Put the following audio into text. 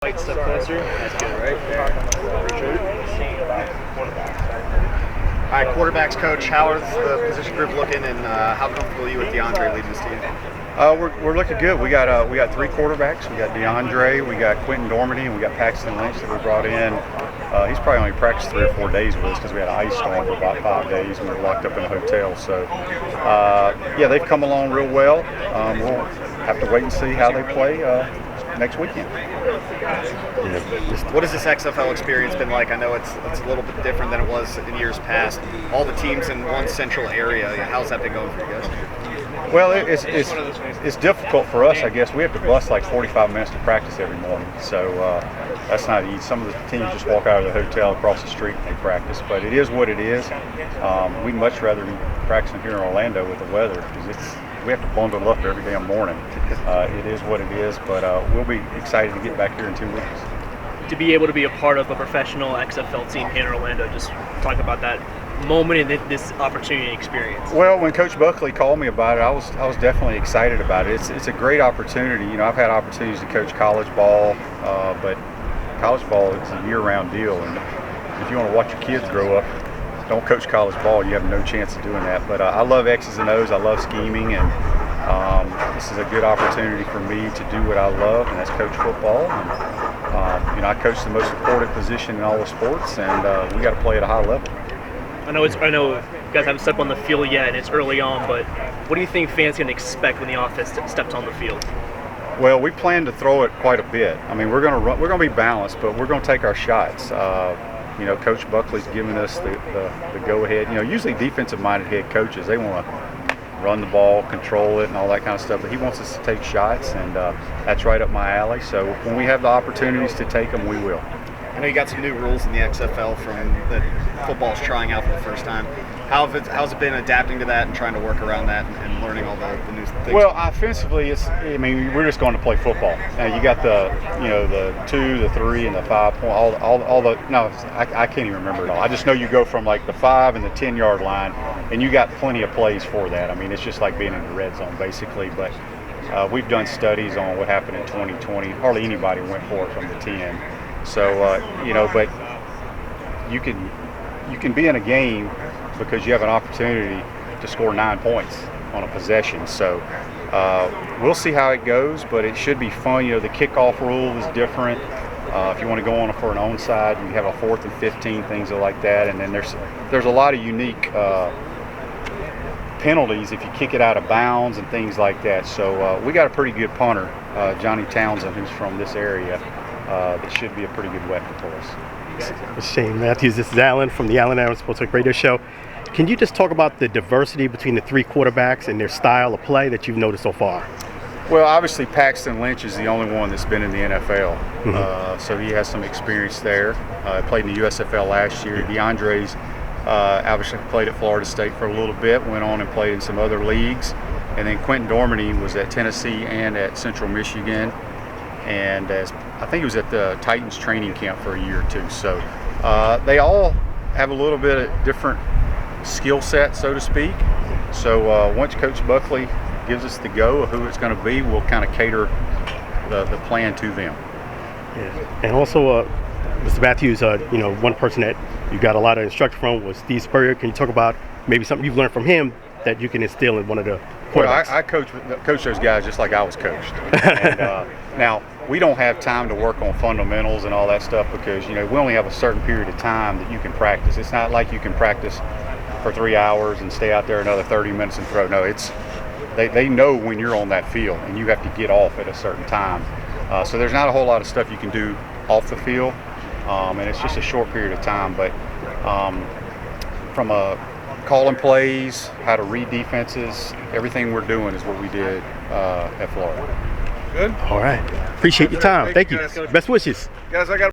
White step closer. That's good, right there. All right, quarterbacks coach, how is the position group looking, and how comfortable are you with DeAndre leading this team? We're looking good. We got three quarterbacks. We got DeAndre, we got Quentin Dormady, and we got Paxton Lynch that we brought in. He's probably only practiced 3 or 4 days with us because we had an ice storm for about 5 days and we were locked up in a hotel. So, yeah, they've come along real well. We'll have to wait and see how they play next weekend. What has this XFL experience been like? I know it's a little bit different than it was in years past. All the teams in one central area. How's that been going for you guys? Well, it's difficult for us, I guess. We have to bust like 45 minutes to practice every morning, so that's not easy. Some of the teams just walk out of the hotel across the street and they practice, but it is what it is. We'd much rather be practicing here in Orlando with the weather because we have to bundle up every damn morning. It is what it is, but we'll be excited to get back here in 2 weeks. To be able to be a part of a professional XFL team here in Orlando, just talk about that moment and this opportunity and experience. Well, when Coach Buckley called me about it, I was definitely excited about it. It's a great opportunity. You know, I've had opportunities to coach college ball, but college ball is a year-round deal, and if you want to watch your kids grow up, don't coach college ball. You have no chance of doing that. But I love X's and O's. I love scheming, and this is a good opportunity for me to do what I love, and that's coach football. And, you know, I coach the most important position in all the sports, and we got to play at a high level. I know you guys haven't stepped on the field yet, and it's early on, but what do you think fans can expect when the offense steps on the field? Well, we plan to throw it quite a bit. I mean, we're going to be balanced, but we're going to take our shots. You know, Coach Buckley's giving us the go-ahead. You know, usually defensive-minded head coaches, they want to run the ball, control it, and all that kind of stuff. But he wants us to take shots, and that's right up my alley. So when we have the opportunities to take them, we will. I know you got some new rules in the XFL from that football's trying out for the first time. How's it been adapting to that and trying to work around that and learning all the new things? Well, offensively, we're just going to play football. Now, you got the 2, the 3, and the 5 point. All the I can't even remember it all. I just know you go from like the 5 and the 10-yard line, and you got plenty of plays for that. I mean, it's just like being in the red zone basically. But we've done studies on what happened in 2020. Hardly anybody went for it from the 10. So but you can be in a game because you have an opportunity to score 9 points on a possession. So we'll see how it goes, but it should be fun. You know, the kickoff rule is different. If you want to go on for an onside, you have a 4th and 15, things like that. And then there's a lot of unique penalties if you kick it out of bounds and things like that. So we got a pretty good punter, Johnny Townsend, who's from this area. That should be a pretty good weapon for us. Shane Matthews, this is Alan from the Allen Aaron Sports Talk Radio Show. Can you just talk about the diversity between the 3 quarterbacks and their style of play that you've noticed so far? Well, obviously Paxton Lynch is the only one that's been in the NFL, so he has some experience there. Played in the USFL last year. DeAndre's obviously played at Florida State for a little bit, went on and played in some other leagues. And then Quentin Dormady was at Tennessee and at Central Michigan. And I think he was at the Titans training camp for a year or 2. So they all have a little bit of different skill set, so to speak. So once Coach Buckley gives us the go of who it's going to be, we'll kind of cater the plan to them. Yeah. And also, Mr. Matthews, one person that you got a lot of instruction from was Steve Spurrier. Can you talk about maybe something you've learned from him that you can instill in one of the quarterbacks? Well, I coach those guys just like I was coached. And, now, we don't have time to work on fundamentals and all that stuff because, we only have a certain period of time that you can practice. It's not like you can practice for 3 hours and stay out there another 30 minutes and throw. No, they know when you're on that field and you have to get off at a certain time. So there's not a whole lot of stuff you can do off the field, and it's just a short period of time. But from calling plays, how to read defenses, everything we're doing is what we did at Florida. Good. All right. Appreciate your time. Thank you. Best wishes. Guys, I got